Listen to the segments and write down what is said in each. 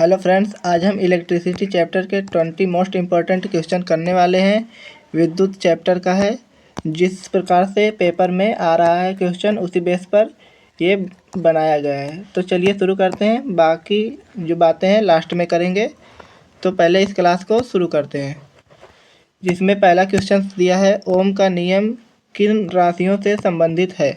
Hello friends, आज हम electricity chapter के 20 मोस्ट इम्पॉर्टेंट क्वेश्चन करने वाले हैं। विद्युत चैप्टर का है। जिस प्रकार से पेपर में आ रहा है क्वेश्चन, उसी बेस पर ये बनाया गया है। तो चलिए शुरू करते हैं। बाकी जो बातें हैं लास्ट में करेंगे। तो पहले इस क्लास को शुरू करते हैं, जिसमें पहला क्वेश्चन दिया है, ओम का नियम किन राशियों से संबंधित है।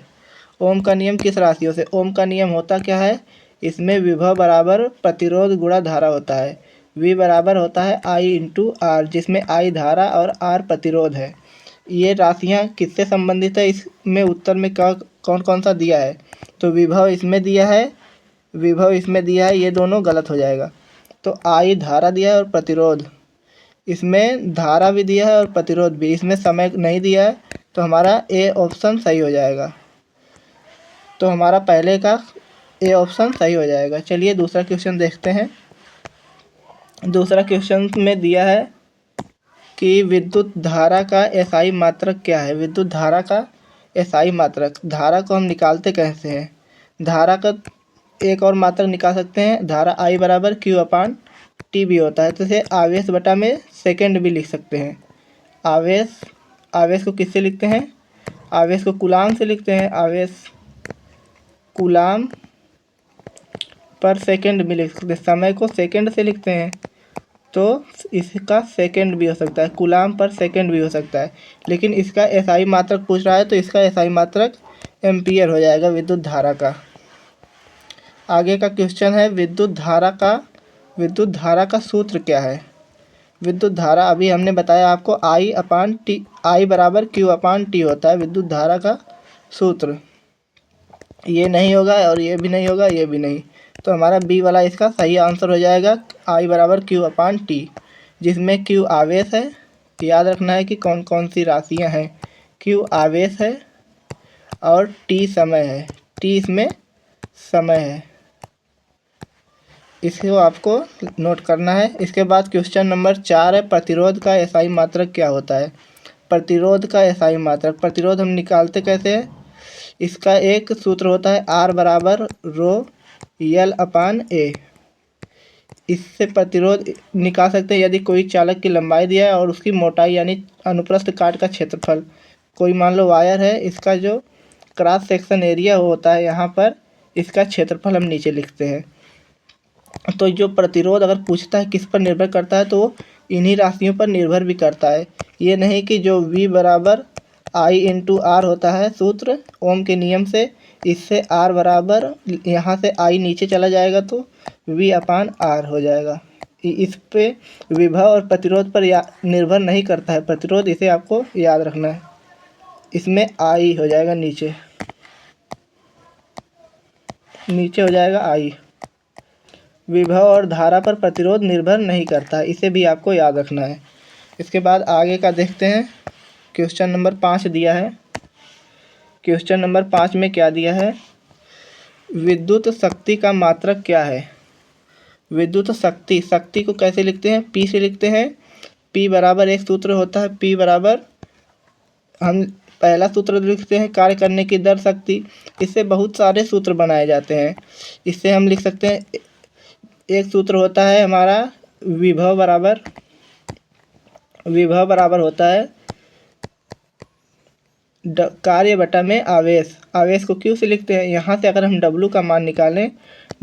ओम का नियम किस राशियों से? ओम का नियम होता क्या है? इसमें विभव बराबर प्रतिरोध गुणा धारा होता है। V बराबर होता है I इंटू आर, जिसमें I धारा और R प्रतिरोध है। ये राशियाँ किससे संबंधित है? इसमें उत्तर में क्या कौन कौन सा दिया है? तो विभव इसमें दिया है, विभव इसमें दिया है, ये दोनों गलत हो जाएगा। तो I धारा दिया है और प्रतिरोध, इसमें धारा भी दिया है और प्रतिरोध भी। इसमें समय नहीं दिया है, तो हमारा ए ऑप्शन सही हो जाएगा। तो हमारा पहले का ए ऑप्शन सही हो जाएगा। चलिए दूसरा क्वेश्चन देखते हैं। दूसरा क्वेश्चन में दिया है कि विद्युत धारा का एसआई मात्रक क्या है। विद्युत धारा का एसआई मात्रक, धारा को हम निकालते कैसे हैं? धारा का एक और मात्रक निकाल सकते हैं, धारा आई बराबर क्यू अपान टी भी होता है। तो इसे आवेश बटा में सेकेंड भी लिख सकते हैं। आवेश को किससे लिखते हैं? आवेश को कूलाम से लिखते हैं। आवेश कूलाम पर सेकेंड भी लिख सकते हैं। समय को सेकेंड से लिखते हैं, तो इसका सेकेंड भी हो सकता है, कूलाम पर सेकेंड भी हो सकता है। लेकिन इसका एसआई मात्रक पूछ रहा है, तो इसका एसआई मात्रक एम्पियर हो जाएगा विद्युत धारा का। आगे का क्वेश्चन है, विद्युत धारा का सूत्र क्या है। विद्युत धारा अभी हमने बताया आपको, आई अपान टी, आई बराबर क्यू अपान टी होता है विद्युत धारा का सूत्र। ये नहीं होगा और ये भी नहीं होगा, ये भी नहीं। तो हमारा बी वाला इसका सही आंसर हो जाएगा, आई बराबर क्यू अपान टी, जिसमें क्यू आवेश है। याद रखना है कि कौन कौन सी राशियां हैं। क्यू आवेश है और टी समय है। टी इसमें समय है, इसको आपको नोट करना है। इसके बाद क्वेश्चन नंबर 4 है, प्रतिरोध का एसआई मात्रक क्या होता है। प्रतिरोध का एसआई मात्रक, प्रतिरोध हम निकालते कैसे हैं? इसका एक सूत्र होता है, आर बराबर रो यल अपान ए। इससे प्रतिरोध निकाल सकते हैं यदि कोई चालक की लंबाई दिया है और उसकी मोटाई यानी अनुप्रस्थ काट का क्षेत्रफल। कोई मान लो वायर है, इसका जो क्रॉस सेक्शन एरिया होता है यहाँ पर, इसका क्षेत्रफल हम नीचे लिखते हैं। तो जो प्रतिरोध अगर पूछता है किस पर निर्भर करता है, तो वो इन्हीं राशियों पर निर्भर भी करता है। ये नहीं कि जो V बराबर I इंटू आर होता है सूत्र ओम के नियम से, इससे R बराबर यहाँ से I नीचे चला जाएगा तो V अपान आर हो जाएगा। इस पे विभव और प्रतिरोध पर निर्भर नहीं करता है प्रतिरोध, इसे आपको याद रखना है। इसमें I हो जाएगा नीचे हो जाएगा I। विभव और धारा पर प्रतिरोध निर्भर नहीं करता है, इसे भी आपको याद रखना है। इसके बाद आगे का देखते हैं। क्वेश्चन नंबर 5 दिया है। क्वेश्चन नंबर 5 में क्या दिया है, विद्युत शक्ति का मात्रक क्या है। विद्युत शक्ति को कैसे लिखते हैं? P से लिखते हैं। P बराबर एक सूत्र होता है, P बराबर हम पहला सूत्र लिखते हैं, कार्य करने की दर शक्ति। इससे बहुत सारे सूत्र बनाए जाते हैं। इससे हम लिख सकते हैं, एक सूत्र होता है हमारा, विभव बराबर होता है कार्य बटा में आवेश। आवेश को क्यू से लिखते हैं। यहाँ से अगर हम डब्लू का मान निकालें,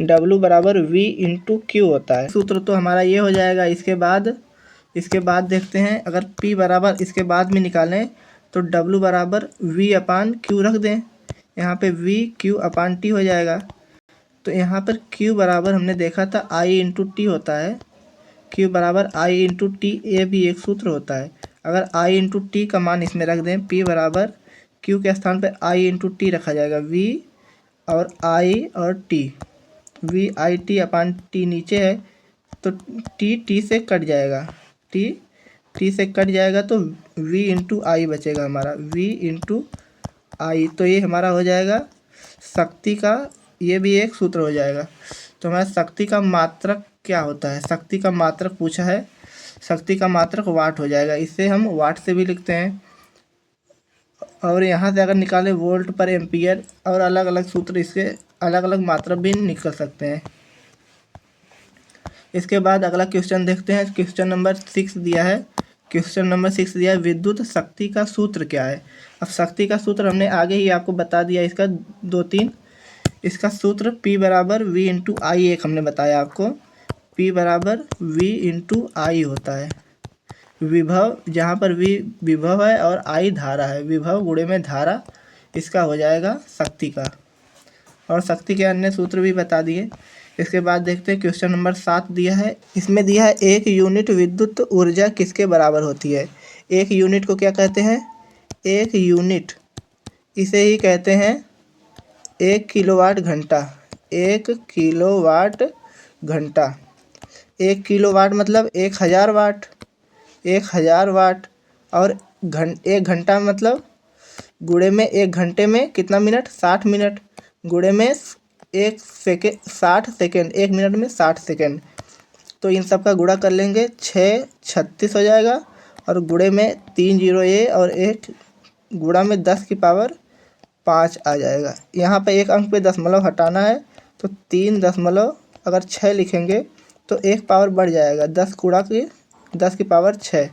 डब्लू बराबर वी इंटू क्यू होता है। सूत्र तो हमारा ये हो जाएगा। इसके बाद देखते हैं, अगर पी बराबर इसके बाद में निकालें तो डब्लू बराबर वी अपान क्यू रख दें। यहाँ पे वी क्यू अपान टी हो जाएगा। तो यहाँ पर Q बराबर हमने देखा था I इंटू टी होता है। Q बराबर I इंटू टी, ये भी एक सूत्र होता है। अगर I इंटू टी का मान इसमें रख दें, P बराबर Q के स्थान पर I इंटू टी रखा जाएगा। V और I और T, V I T upon T नीचे है, तो T से कट जाएगा। T से कट जाएगा तो V इंटू आई बचेगा हमारा, V इंटू आई। तो ये हमारा हो जाएगा शक्ति का, ये भी एक सूत्र हो जाएगा। तो हमारा शक्ति का मात्रक क्या होता है? शक्ति का मात्रक पूछा है, शक्ति का मात्रक वाट हो जाएगा। इसे हम वाट से भी लिखते हैं। और यहाँ से अगर निकालें वोल्ट पर एम्पियर, और अलग अलग सूत्र, इसके अलग अलग मात्रक भी निकल सकते हैं। इसके बाद अगला क्वेश्चन देखते हैं। क्वेश्चन नंबर 6 दिया है। क्वेश्चन नंबर 6 दिया है, विद्युत शक्ति का सूत्र क्या है। अब शक्ति का सूत्र हमने आगे ही आपको बता दिया, इसका 2-3। इसका सूत्र P बराबर V इंटू आई, एक हमने बताया आपको, P बराबर V इंटू आई होता है। विभव, जहाँ पर V विभव है और I धारा है, विभव गुणे में धारा, इसका हो जाएगा शक्ति का। और शक्ति के अन्य सूत्र भी बता दिए। इसके बाद देखते हैं क्वेश्चन नंबर 7 दिया है। इसमें दिया है 1 यूनिट विद्युत ऊर्जा किसके बराबर होती है। 1 यूनिट को क्या कहते हैं, 1 यूनिट इसे ही कहते हैं 1 किलोवाट घंटा। 1 किलोवाट घंटा, 1 किलोवाट मतलब 1000 वाट, 1000 वाट। और 1 घंटा मतलब गुणे में 1 घंटे में कितना मिनट, 60 मिनट, गुणे में 1 सेकेंड 60 सेकेंड, 1 मिनट में 60 सेकेंड। तो इन सब का गुणा कर लेंगे, 6 36 हो जाएगा, और गुणे में 3 जीरो ये और 1 गुणा में 10 की पावर 5 आ जाएगा। यहाँ पे एक अंक पे दशमलव हटाना है, तो 3 दशमलव, अगर 6 लिखेंगे तो 1 पावर बढ़ जाएगा, 10 गुणा की 10 की पावर 6।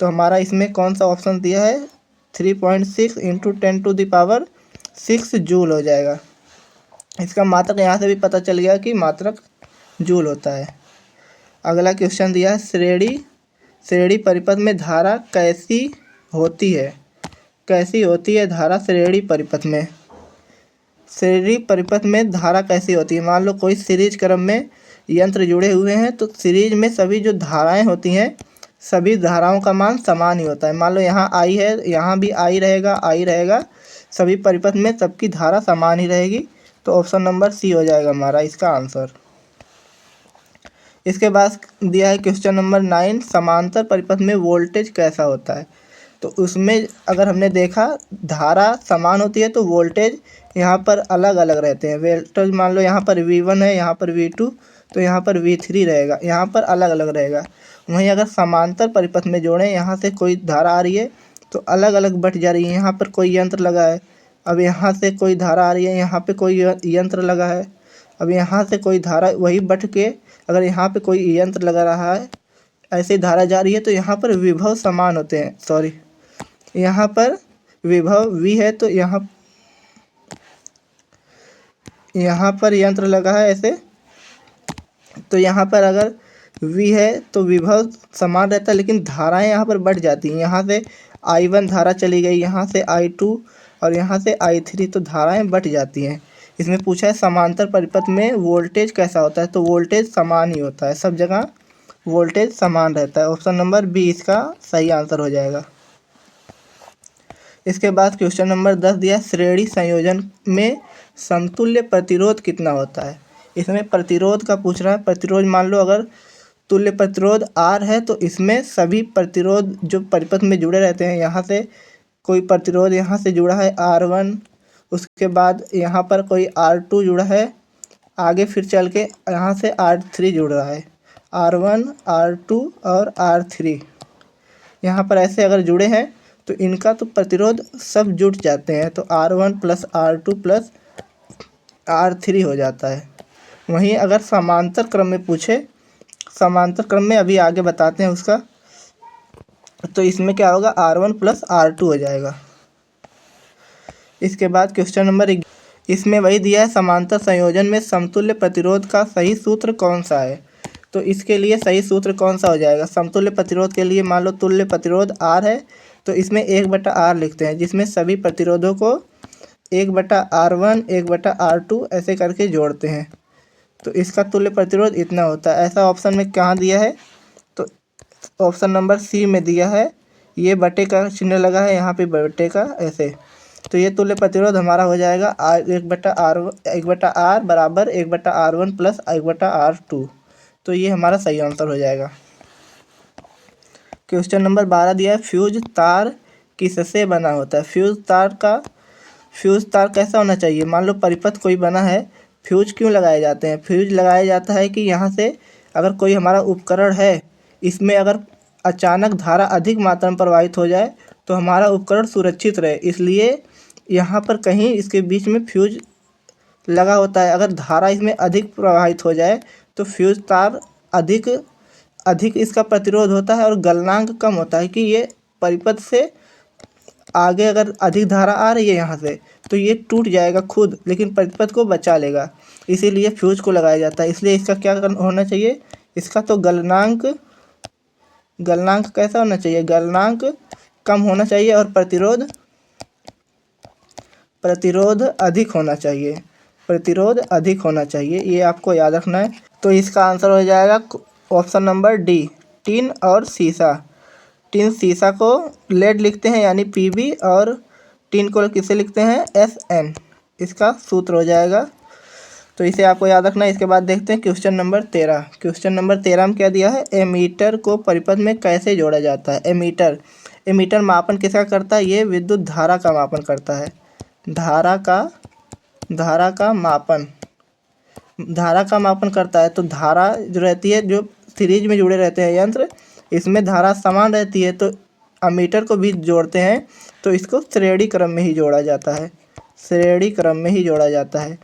तो हमारा इसमें कौन सा ऑप्शन दिया है, 3.6 into 10 to the power 6 joule हो जाएगा। इसका मात्रक यहाँ से भी पता चल गया कि मात्रक जूल होता है। अगला क्वेश्चन दिया है, श्रेणी परिपथ में धारा कैसी होती है। कैसी होती है धारा श्रेणी परिपथ में। श्रेणी परिपथ में धारा कैसी होती है। मान लो कोई सीरीज क्रम में यंत्र जुड़े हुए हैं, तो सीरीज में सभी जो धाराएं होती हैं, सभी धाराओं का मान समान ही होता है। मान लो यहाँ आई है, यहाँ भी आई रहेगा, सभी परिपथ में सबकी धारा समान ही रहेगी। तो ऑप्शन नंबर सी हो जाएगा हमारा इसका आंसर। इसके बाद दिया है क्वेश्चन नंबर 9, समांतर परिपथ में वोल्टेज कैसा होता है। तो उसमें अगर हमने देखा धारा समान होती है तो वोल्टेज यहाँ पर अलग अलग रहते हैं। वोल्टेज मान लो यहाँ पर V1 है, यहाँ पर V2, तो यहाँ पर V3 रहेगा, यहाँ पर अलग अलग रहेगा। वहीं अगर समांतर परिपथ में जोड़ें, यहाँ से कोई धारा आ रही है तो अलग अलग बट जा रही है। यहाँ पर कोई यंत्र लगा है, अब यहाँ से कोई धारा आ रही है, यहाँ पे कोई यंत्र लगा है, अब यहाँ से कोई धारा वही बट के अगर यहाँ पे कोई यंत्र लगा रहा है, ऐसे धारा जा रही है, तो यहाँ पर विभव समान होते हैं। सॉरी, यहाँ पर विभव V है, तो यहाँ पर यंत्र लगा है ऐसे, तो यहाँ पर अगर V है तो विभव समान रहता है, लेकिन धाराएं यहाँ पर बढ़ जाती हैं। यहाँ से I1 धारा चली गई, यहाँ से I2 और यहाँ से I3, तो धाराएं बढ़ जाती हैं। इसमें पूछा है समांतर परिपथ में वोल्टेज कैसा होता है। तो वोल्टेज समान ही होता है, सब जगह वोल्टेज समान रहता है। ऑप्शन नंबर बी इसका सही आंसर हो जाएगा। इसके बाद क्वेश्चन नंबर 10 दिया, श्रेणी संयोजन में समतुल्य प्रतिरोध कितना होता है। इसमें प्रतिरोध का पूछ रहा है। प्रतिरोध मान लो अगर तुल्य प्रतिरोध R है, तो इसमें सभी प्रतिरोध जो परिपथ में जुड़े रहते हैं, यहाँ से कोई प्रतिरोध यहाँ से जुड़ा है R1, उसके बाद यहाँ पर कोई R2 जुड़ा है, आगे फिर चल के यहाँ से R3 जुड़ रहा है, R1 R2 और R3। यहाँ पर ऐसे अगर जुड़े हैं तो इनका तो प्रतिरोध सब जुट जाते हैं, तो R1 plus R2 plus R3 हो जाता है। वहीं अगर समांतर क्रम में पूछे, समांतर क्रम में अभी आगे बताते हैं उसका, तो इसमें क्या होगा, R1 प्लस R2 हो जाएगा। इसके बाद क्वेश्चन नंबर 11, इसमें वही दिया है, समांतर संयोजन में समतुल्य प्रतिरोध का सही सूत्र कौन सा है। तो इसके लिए सही सूत्र कौन सा हो जाएगा। समतुल्य प्रतिरोध के लिए मान लो तुल्य प्रतिरोध R है, तो इसमें 1/R लिखते हैं, जिसमें सभी प्रतिरोधों को 1/R1 1/R2 ऐसे करके जोड़ते हैं, तो इसका तुल्य प्रतिरोध इतना होता है। ऐसा ऑप्शन में कहाँ दिया है, तो ऑप्शन नंबर सी में दिया है। ये बटे का चिन्ह लगा है यहाँ पे, बटे का ऐसे, तो ये तुल्य प्रतिरोध हमारा हो जाएगा 1/R बराबर 1/R1 प्लस 1/R2। तो ये हमारा सही आंसर हो जाएगा। क्वेश्चन नंबर 12 दिया है, फ्यूज तार किससे बना होता है। फ्यूज तार कैसा होना चाहिए। मान लो परिपथ कोई बना है, फ्यूज क्यों लगाए जाते हैं। फ्यूज लगाया जाता है कि यहाँ से अगर कोई हमारा उपकरण है, इसमें अगर अचानक धारा अधिक मात्रा में प्रवाहित हो जाए तो हमारा उपकरण सुरक्षित रहे, इसलिए यहाँ पर कहीं इसके बीच में फ्यूज लगा होता है। अगर धारा इसमें अधिक प्रवाहित हो जाए तो फ्यूज तार अधिक अधिक इसका प्रतिरोध होता है और गलनांक कम होता है कि ये परिपथ से आगे अगर अधिक धारा आ रही है यहाँ से तो ये टूट जाएगा खुद, लेकिन परिपथ को बचा लेगा। इसीलिए फ्यूज को लगाया जाता है। इसलिए इसका क्या होना चाहिए, इसका तो गलनांक कैसा होना चाहिए, गलनांक कम होना चाहिए और प्रतिरोध अधिक होना चाहिए, प्रतिरोध अधिक होना चाहिए, ये आपको याद रखना है। तो इसका आंसर हो जाएगा ऑप्शन नंबर डी, टिन और सीसा। टिन सीसा को लेड लिखते हैं यानी पीबी, और टिन को किसे लिखते हैं, एसएन, इसका सूत्र हो जाएगा। तो इसे आपको याद रखना है। इसके बाद देखते हैं क्वेश्चन नंबर 13। क्वेश्चन नंबर 13 में क्या दिया है, एमीटर को परिपथ में कैसे जोड़ा जाता है। एमीटर मापन किसका करता है, ये विद्युत धारा का मापन करता है। धारा का मापन करता है। तो धारा जो रहती है, जो सीरीज में जुड़े रहते हैं यंत्र, इसमें धारा समान रहती है, तो अमीटर को भी जोड़ते हैं तो इसको श्रेणी क्रम में ही जोड़ा जाता है, श्रेणी क्रम में ही जोड़ा जाता है।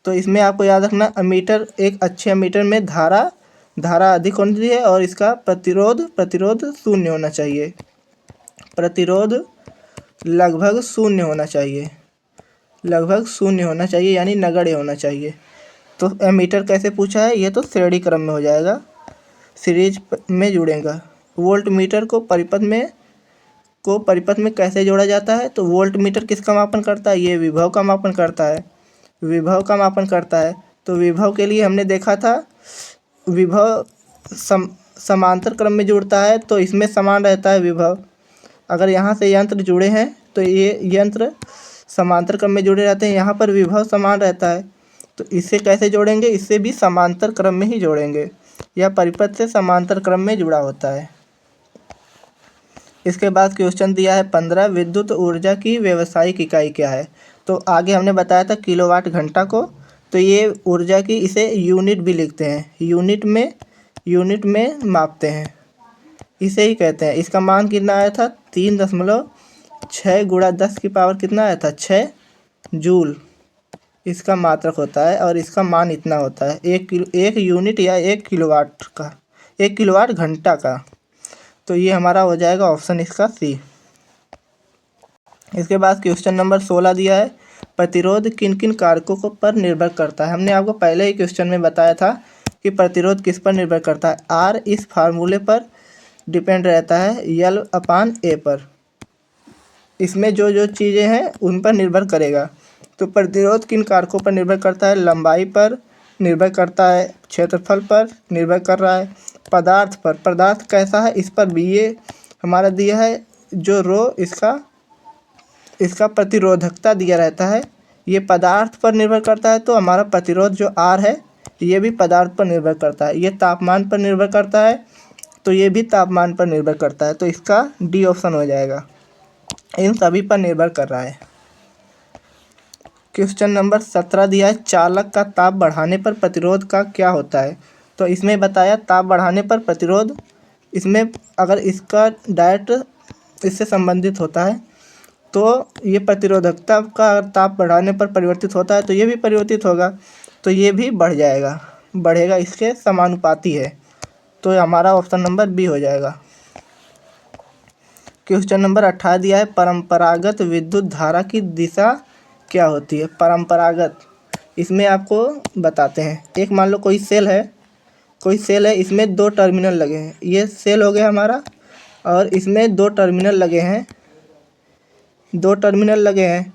तो इसमें आपको याद रखना, अमीटर, एक अच्छे अमीटर में धारा अधिक होनी चाहिए और इसका प्रतिरोध शून्य होना चाहिए, प्रतिरोध लगभग शून्य होना चाहिए, यानी नगण्य होना चाहिए। तो एमीटर कैसे पूछा है, ये तो श्रेणी क्रम में हो जाएगा, सीरीज में जुड़ेगा। वोल्ट मीटर को परिपथ में कैसे जोड़ा जाता है, तो वोल्ट मीटर किसका मापन करता है, ये विभव का मापन करता है। तो विभव के लिए हमने देखा था, विभव समांतर क्रम में जुड़ता है तो इसमें समान रहता है विभव। अगर यहाँ से यंत्र जुड़े हैं तो ये यंत्र समांतर क्रम में जुड़े रहते हैं, यहाँ पर विभव समान रहता है। तो इसे कैसे जोड़ेंगे, इससे भी समांतर क्रम में ही जोड़ेंगे, यह परिपथ से समांतर क्रम में जुड़ा होता है। इसके बाद क्वेश्चन दिया है 15, विद्युत ऊर्जा की व्यावसायिक इकाई क्या है। तो आगे हमने बताया था किलोवाट घंटा को, तो ये ऊर्जा की इसे यूनिट भी लिखते हैं, यूनिट में मापते हैं, इसे ही कहते हैं। इसका मान कितना आया था, 3.6 गुणा 10 की पावर कितना आया था, 6 जूल इसका मात्रक होता है, और इसका मान इतना होता है, एक यूनिट या 1 किलोवाट घंटा का। तो ये हमारा हो जाएगा ऑप्शन इसका सी। इसके बाद क्वेश्चन नंबर 16 दिया है, प्रतिरोध किन किन कारकों पर निर्भर करता है। हमने आपको पहले ही क्वेश्चन में बताया था कि प्रतिरोध किस पर निर्भर करता है, आर इस फार्मूले पर डिपेंड रहता है, L/A पर। इसमें जो जो चीज़ें हैं उन पर निर्भर करेगा। तो प्रतिरोध किन कारकों पर निर्भर करता है, लंबाई पर निर्भर करता है, क्षेत्रफल पर निर्भर कर रहा है, पदार्थ पर, पदार्थ कैसा है इस पर भी ये हमारा दिया है, जो रो इसका प्रतिरोधकता दिया रहता है, ये पदार्थ पर निर्भर करता है। तो हमारा प्रतिरोध जो आर है ये भी पदार्थ पर निर्भर करता है। ये तापमान पर निर्भर करता है, तो ये भी तापमान पर निर्भर करता है। तो इसका डी ऑप्शन हो जाएगा, इन सभी पर निर्भर कर रहा है। क्वेश्चन नंबर 17 दिया है, चालक का ताप बढ़ाने पर प्रतिरोध का क्या होता है। तो इसमें बताया ताप बढ़ाने पर प्रतिरोध, इसमें अगर इसका डायरेक्ट इससे संबंधित होता है तो ये प्रतिरोधकता का अगर ताप बढ़ाने पर परिवर्तित होता है तो ये भी परिवर्तित होगा, तो ये भी बढ़ेगा, इसके समानुपाती है। तो हमारा ऑप्शन नंबर बी हो जाएगा। क्वेश्चन नंबर 18 दिया है, परंपरागत विद्युत धारा की दिशा क्या होती है। परंपरागत, इसमें आपको बताते हैं, एक मान लो कोई सेल है, इसमें 2 टर्मिनल लगे हैं, ये सेल हो गया हमारा, और इसमें 2 टर्मिनल लगे हैं,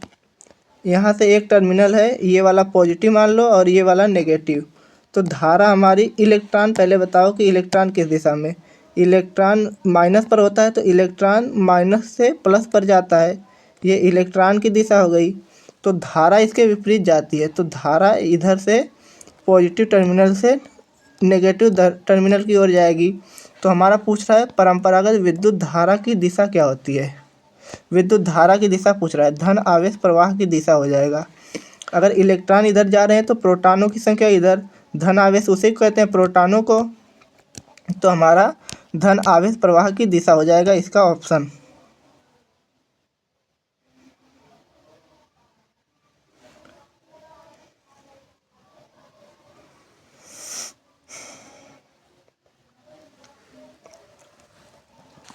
यहाँ से एक टर्मिनल है, ये वाला पॉजिटिव मान लो और ये वाला नेगेटिव। तो धारा हमारी, इलेक्ट्रॉन, पहले बताओ कि इलेक्ट्रॉन किस दिशा में, इलेक्ट्रॉन माइनस पर होता है तो इलेक्ट्रॉन माइनस से प्लस पर जाता है, ये इलेक्ट्रॉन की दिशा हो गई। तो धारा इसके विपरीत जाती है, तो धारा इधर से पॉजिटिव टर्मिनल से नेगेटिव टर्मिनल की ओर जाएगी। तो हमारा पूछ रहा है परंपरागत विद्युत धारा की दिशा क्या होती है, विद्युत धारा की दिशा पूछ रहा है, धन आवेश प्रवाह की दिशा हो जाएगा। अगर इलेक्ट्रॉन इधर जा रहे हैं तो प्रोटॉनों की संख्या इधर, धन आवेश उसे कहते हैं प्रोटॉनों को, तो हमारा धन आवेश प्रवाह की दिशा हो जाएगा इसका ऑप्शन।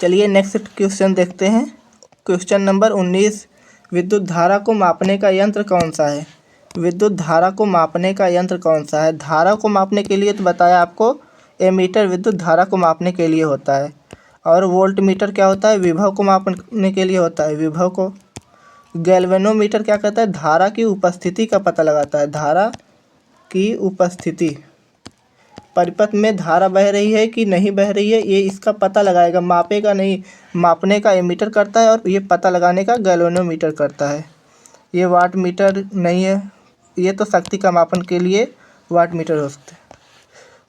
चलिए नेक्स्ट क्वेश्चन देखते हैं। क्वेश्चन नंबर 19, विद्युत धारा को मापने का यंत्र कौन सा है? विद्युत धारा को मापने का यंत्र कौन सा है? धारा को मापने के लिए तो बताया आपको एमीटर विद्युत धारा को मापने के लिए होता है, और वोल्ट मीटर क्या होता है? विभव को मापने के लिए होता है, विभव को। गैल्वेनोमीटर क्या करता है? धारा की उपस्थिति का पता लगाता है, धारा की उपस्थिति। परिपथ में धारा बह रही है कि नहीं बह रही है, ये इसका पता लगाएगा, मापेगा नहीं। मापने का एमीटर करता है और ये पता लगाने का गैल्वेनोमीटर करता है। ये वाट मीटर नहीं है, ये तो शक्ति का मापन के लिए वाट मीटर हो सकते हैं।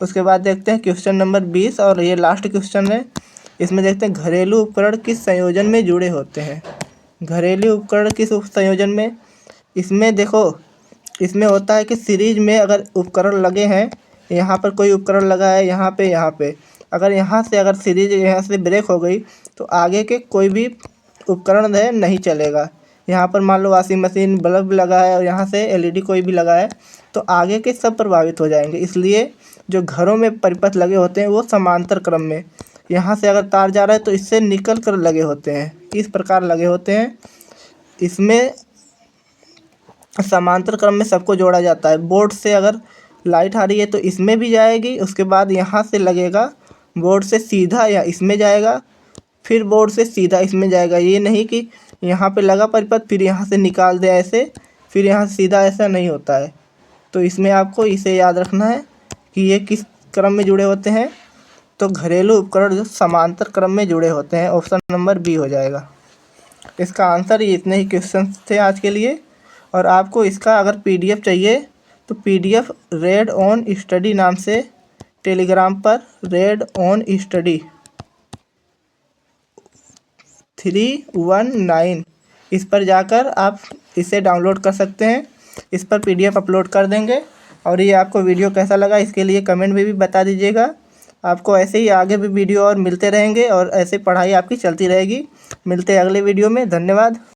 उसके बाद देखते हैं क्वेश्चन नंबर 20, और ये लास्ट क्वेश्चन है। इसमें देखते हैं घरेलू उपकरण किस संयोजन में जुड़े होते हैं? घरेलू उपकरण किस संयोजन में? इसमें देखो, इसमें होता है कि सीरीज में अगर उपकरण लगे हैं, यहाँ पर कोई उपकरण लगा है, यहाँ पे अगर यहाँ से अगर सीरीज यहाँ से ब्रेक हो गई तो आगे के कोई भी उपकरण है नहीं चलेगा। यहाँ पर मान लो वॉशिंग मशीन, बल्ब लगा है और यहाँ से एलईडी कोई भी लगा है तो आगे के सब प्रभावित हो जाएंगे। इसलिए जो घरों में परिपथ लगे होते हैं वो समांतर क्रम में, यहाँ से अगर तार जा रहा है तो इससे निकल कर लगे होते हैं, इस प्रकार लगे होते हैं। इसमें समांतर क्रम में सबको जोड़ा जाता है। बोर्ड से अगर लाइट आ रही है तो इसमें भी जाएगी, उसके बाद यहाँ से लगेगा, बोर्ड से सीधा या इसमें जाएगा, फिर बोर्ड से सीधा इसमें जाएगा। ये नहीं कि यहाँ पे लगा परिपथ फिर यहाँ से निकाल दे ऐसे, फिर यहाँ से सीधा, ऐसा नहीं होता है। तो इसमें आपको इसे याद रखना है कि ये किस क्रम में जुड़े होते हैं। तो घरेलू उपकरण जो समांतर क्रम में जुड़े होते हैं, ऑप्शन नंबर बी हो जाएगा इसका आंसर। ये इतने ही क्वेश्चन थे आज के लिए, और आपको इसका अगर पीडीएफ चाहिए तो पीडीएफ रेड ऑन स्टडी नाम से टेलीग्राम पर रेड ऑन स्टडी 319 इस पर जाकर आप इसे डाउनलोड कर सकते हैं। इस पर पीडीएफ अपलोड कर देंगे। और ये आपको वीडियो कैसा लगा इसके लिए कमेंट में भी बता दीजिएगा। आपको ऐसे ही आगे भी वीडियो और मिलते रहेंगे और ऐसे पढ़ाई आपकी चलती रहेगी। मिलते हैं अगले वीडियो में। धन्यवाद।